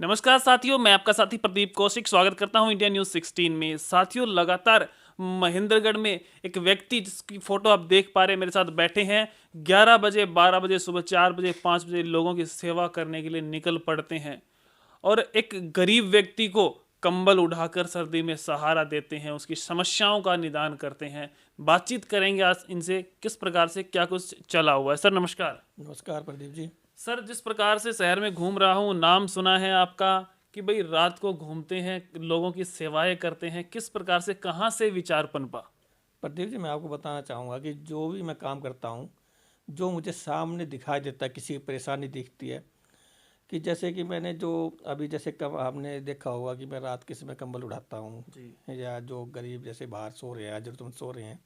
नमस्कार साथियों, मैं आपका साथी प्रदीप कौशिक स्वागत करता हूं इंडिया न्यूज़ 16 में। साथियों, लगातार महेंद्रगढ़ में एक व्यक्ति जिसकी फोटो आप देख पा रहे हैं मेरे साथ बैठे हैं, 11 बजे, 12 बजे, सुबह 4 बजे, 5 बजे लोगों की सेवा करने के लिए निकल पड़ते हैं और एक गरीब व्यक्ति को कंबल उठाकर सर्दी में सहारा देते हैं, उसकी समस्याओं का निदान करते हैं। बातचीत करेंगे आज इनसे, किस प्रकार से क्या कुछ चला हुआ है। सर नमस्कार। नमस्कार प्रदीप जी। सर, जिस प्रकार से शहर में घूम रहा हूँ, नाम सुना है आपका कि भाई रात को घूमते हैं, लोगों की सेवाएं करते हैं, किस प्रकार से, कहाँ से विचार पनपा? प्रदीप जी, मैं आपको बताना चाहूँगा कि जो भी मैं काम करता हूँ, जो मुझे सामने दिखाई देता है, किसी की परेशानी दिखती है, कि जैसे कि मैंने जो अभी जैसे कब आपने देखा होगा कि मैं रात के समय कंबल उड़ाता हूँ, जी। या जो गरीब जैसे बाहर सो रहे हैं, जरूरतमंद सो रहे हैं,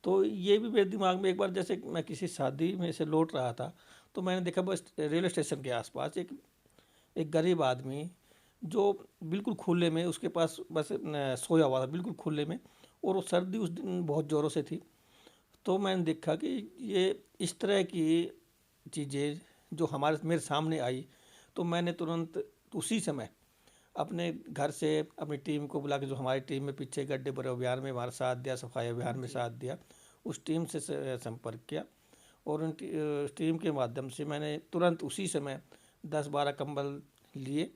तो ये भी मेरे दिमाग में एक बार जैसे मैं किसी शादी में से लौट रहा था, तो मैंने देखा बस रेलवे स्टेशन के आसपास एक एक गरीब आदमी जो बिल्कुल खुले में उसके पास बस सोया हुआ था बिल्कुल खुले में, और वो सर्दी उस दिन बहुत ज़ोरों से थी। तो मैंने देखा कि ये इस तरह की चीज़ें जो हमारे मेरे सामने आई, तो मैंने तुरंत उसी समय अपने घर से अपनी टीम को बुला के, जो हमारी टीम में पीछे गड्ढे भरे अभियान में हमारा साथ दिया, सफाई अभियान में साथ दिया, उस टीम से संपर्क किया, और उस टीम के माध्यम से मैंने तुरंत उसी समय 10-12 कंबल लिए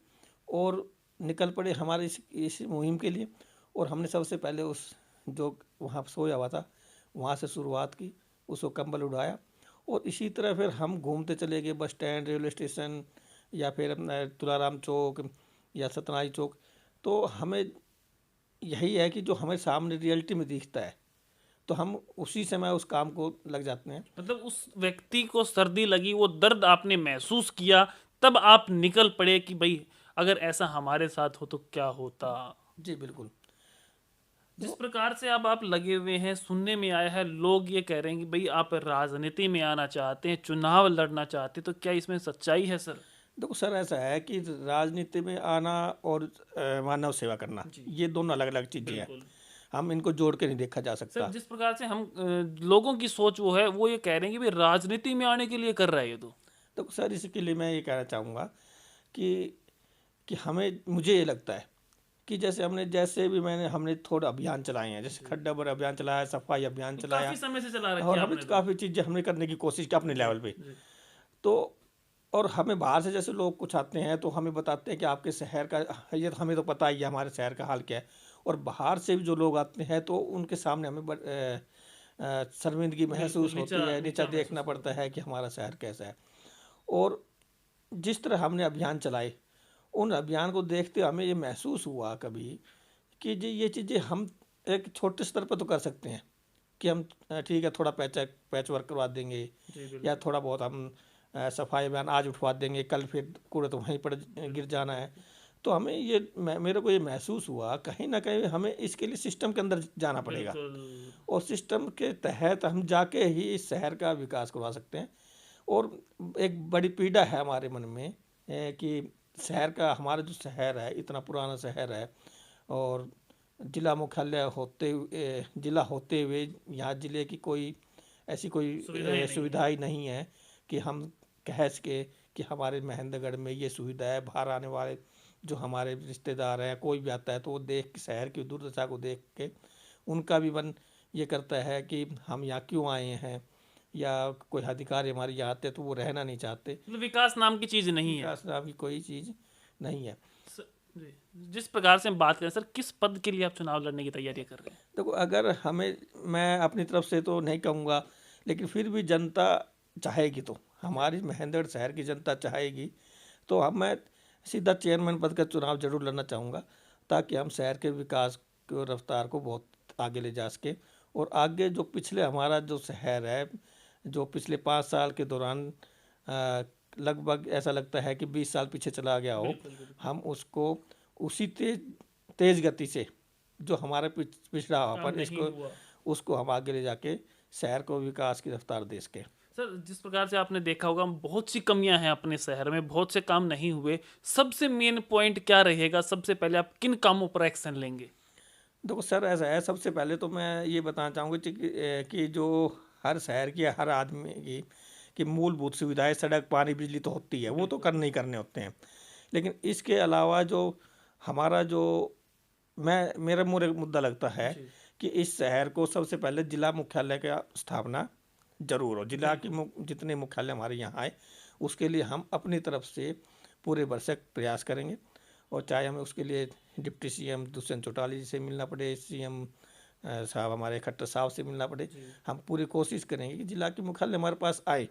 और निकल पड़े हमारे इस मुहिम के लिए। और हमने सबसे पहले उस जो वहाँ सोया हुआ था वहाँ से शुरुआत की, उसको कंबल उड़ाया, और इसी तरह फिर हम घूमते चले गए बस स्टैंड, रेलवे स्टेशन, या फिर अपना तुलाराम चौक या सतनाई चौक। तो हमें यही है कि जो हमें सामने रियलिटी में दिखता है, तो हम उसी समय उस काम को लग जाते हैं। मतलब उस व्यक्ति को सर्दी लगी, वो दर्द आपने महसूस किया, तब आप निकल पड़े कि भाई अगर ऐसा हमारे साथ हो तो क्या होता। जी बिल्कुल। जिस तो प्रकार से अब आप लगे हुए हैं, सुनने में आया है लोग ये कह रहे हैं कि भाई आप राजनीति में आना चाहते हैं, चुनाव लड़ना चाहते हैं, तो क्या इसमें सच्चाई है सर? देखो सर, ऐसा है कि राजनीति में आना और मानव सेवा करना, जी। ये दोनों अलग अलग चीज़ें हैं। बिल्कुल। हम इनको जोड़ के नहीं देखा जा सर, सकता। जिस प्रकार से हम लोगों की सोच वो है, वो ये कह रहे हैं कि भाई राजनीति में आने के लिए कर रहा है ये तो। देखो सर, इसके लिए मैं ये कहना चाहूँगा कि हमें मुझे ये लगता है कि जैसे भी हमने थोड़ा अभियान चलाए हैं, जैसे जी। खड्डा भरा अभियान चलाया, सफाई अभियान ये चलाया, काफी समय से चला रखी और है हमें आपने तो। काफ़ी चीज़ें हमने करने की कोशिश की अपने जी। लेवल पे। जी। तो और हमें बाहर से जैसे लोग कुछ आते हैं तो हमें बताते हैं कि आपके शहर का, ये तो हमें तो पता ही है हमारे शहर का हाल क्या है। और बाहर से भी जो लोग आते हैं तो उनके सामने हमें शर्मिंदगी बिल्कुल महसूस नीचा होती है, नीचा नीचा देखना महसूस पड़ता करते हैं। है कि हमारा शहर कैसा है। और जिस तरह हमने अभियान चलाए, उन अभियान को देखते हमें ये महसूस हुआ कभी कि जी ये चीज़ें हम एक छोटे स्तर पर तो कर सकते हैं, कि हम ठीक है थोड़ा पैच वर्क करवा देंगे, जी या बिल्कुल। थोड़ा बहुत हम सफाई अभियान आज उठवा देंगे, कल फिर कूड़े तो वहीं पर गिर बिल्कुल। जाना है। बिल्कुल। तो हमें मेरे को ये महसूस हुआ कहीं ना कहीं हमें इसके लिए सिस्टम के अंदर जाना पड़ेगा, बिल्कुल। और सिस्टम के तहत हम जाके ही इस शहर का विकास करवा सकते हैं। और एक बड़ी पीड़ा है हमारे मन में, कि शहर का, हमारा जो शहर है इतना पुराना शहर है, और जिला मुख्यालय जिला होते हुए यहाँ जिले की कोई ऐसी कोई सुविधाएं नहीं है। सुविधा ही नहीं है कि हम कह सके कि हमारे महेंद्रगढ़ में ये सुविधा है। बाहर आने वाले जो हमारे रिश्तेदार हैं, कोई भी आता है तो वो देख के, शहर की दुर्दशा को देख के उनका भी मन ये करता है कि हम यहाँ क्यों आए हैं, या कोई अधिकारी हमारे यहाँ आते हैं तो वो रहना नहीं चाहते। मतलब विकास नाम की चीज नहीं है। विकास नाम की कोई चीज़ नहीं है। जी। जिस प्रकार से हम बात करें सर, किस पद के लिए आप चुनाव लड़ने की तैयारी कर रहे हैं? देखो, अगर हमें, मैं अपनी तरफ से तो नहीं कहूँगा, लेकिन फिर भी जनता चाहेगी तो, जी। हमारी महेंद्रगढ़ शहर की जनता चाहेगी तो मैं सीधा चेयरमैन पद का चुनाव जरूर लड़ना चाहूँगा, ताकि हम शहर के विकास को, रफ्तार को बहुत आगे ले जा सके। और आगे जो पिछले हमारा जो शहर है, जो पिछले 5 साल के दौरान लगभग ऐसा लगता है कि 20 साल पीछे चला गया हो, बिल्कुल। बिल्कुल। हम उसको उसी तेज तेज गति से, जो हमारा पिछड़ा काम अपन, नहीं इसको हुआ। उसको हम आगे ले जाके शहर को विकास की रफ्तार दे सके। सर, जिस प्रकार से आपने देखा होगा, बहुत सी कमियां हैं अपने शहर में, बहुत से काम नहीं हुए। सबसे मेन पॉइंट क्या रहेगा? सबसे पहले आप किन कामों पर एक्शन लेंगे? देखो सर, ऐसा है, सबसे पहले तो मैं ये बताना चाहूँगा कि जो हर शहर की, हर आदमी की मूलभूत सुविधाएं, सड़क, पानी, बिजली तो होती है, वो तो बिल्कुल। करने ही करने होते हैं। लेकिन इसके अलावा जो हमारा जो मेरा मुद्दा लगता है कि इस शहर को सबसे पहले जिला मुख्यालय का स्थापना जरूर हो। जिला की जितने मुख्यालय हमारे यहाँ आए उसके लिए हम अपनी तरफ से पूरे भरसक प्रयास करेंगे, और चाहे हमें उसके लिए डिप्टी सीएम दुष्यंत चौटाला जी से मिलना पड़े, सीएम साहब हमारे खट्टर साहब से मिलना पड़े, हम पूरी कोशिश करेंगे कि जिला के मुख्यालय हमारे पास आए।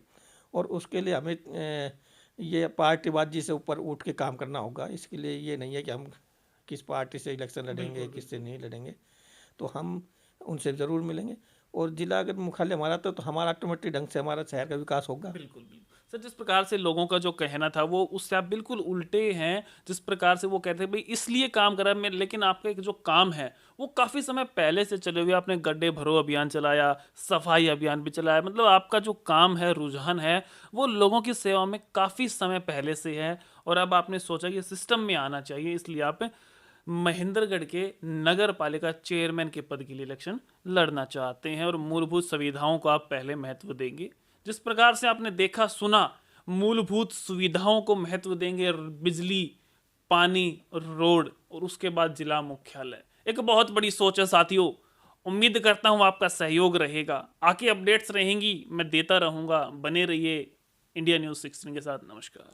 और उसके लिए हमें ये पार्टीबाजी से ऊपर उठ के काम करना होगा। इसके लिए ये नहीं है कि हम किस पार्टी से इलेक्शन लड़ेंगे, किससे नहीं लड़ेंगे, तो हम उनसे ज़रूर मिलेंगे। और जिला अगर मुख्यालय हमारा तो हमारा ऑटोमेटिक ढंग से हमारा शहर का विकास होगा। बिल्कुल बिल्कुल सर, जिस प्रकार से लोगों का जो कहना था वो उससे आप बिल्कुल उल्टे हैं। जिस प्रकार से वो कहते हैं भाई इसलिए काम करा मैं, लेकिन आपका एक जो काम है वो काफ़ी समय पहले से चले हुए। आपने गड्ढे भरो अभियान चलाया, सफाई अभियान भी चलाया, मतलब आपका जो काम है, रुझान है, वो लोगों की सेवा में काफ़ी समय पहले से है। और अब आपने सोचा कि सिस्टम में आना चाहिए, इसलिए आप महेंद्रगढ़ के नगर पालिका चेयरमैन के पद के लिए इलेक्शन लड़ना चाहते हैं और मूलभूत सुविधाओं को आप पहले महत्व देंगे। जिस प्रकार से आपने देखा सुना, मूलभूत सुविधाओं को महत्व देंगे, बिजली, पानी, रोड, और उसके बाद जिला मुख्यालय। एक बहुत बड़ी सोच है साथियों। उम्मीद करता हूं आपका सहयोग रहेगा, आके अपडेट्स रहेंगी, मैं देता रहूंगा। बने रहिए इंडिया न्यूज़ 16 के साथ। नमस्कार।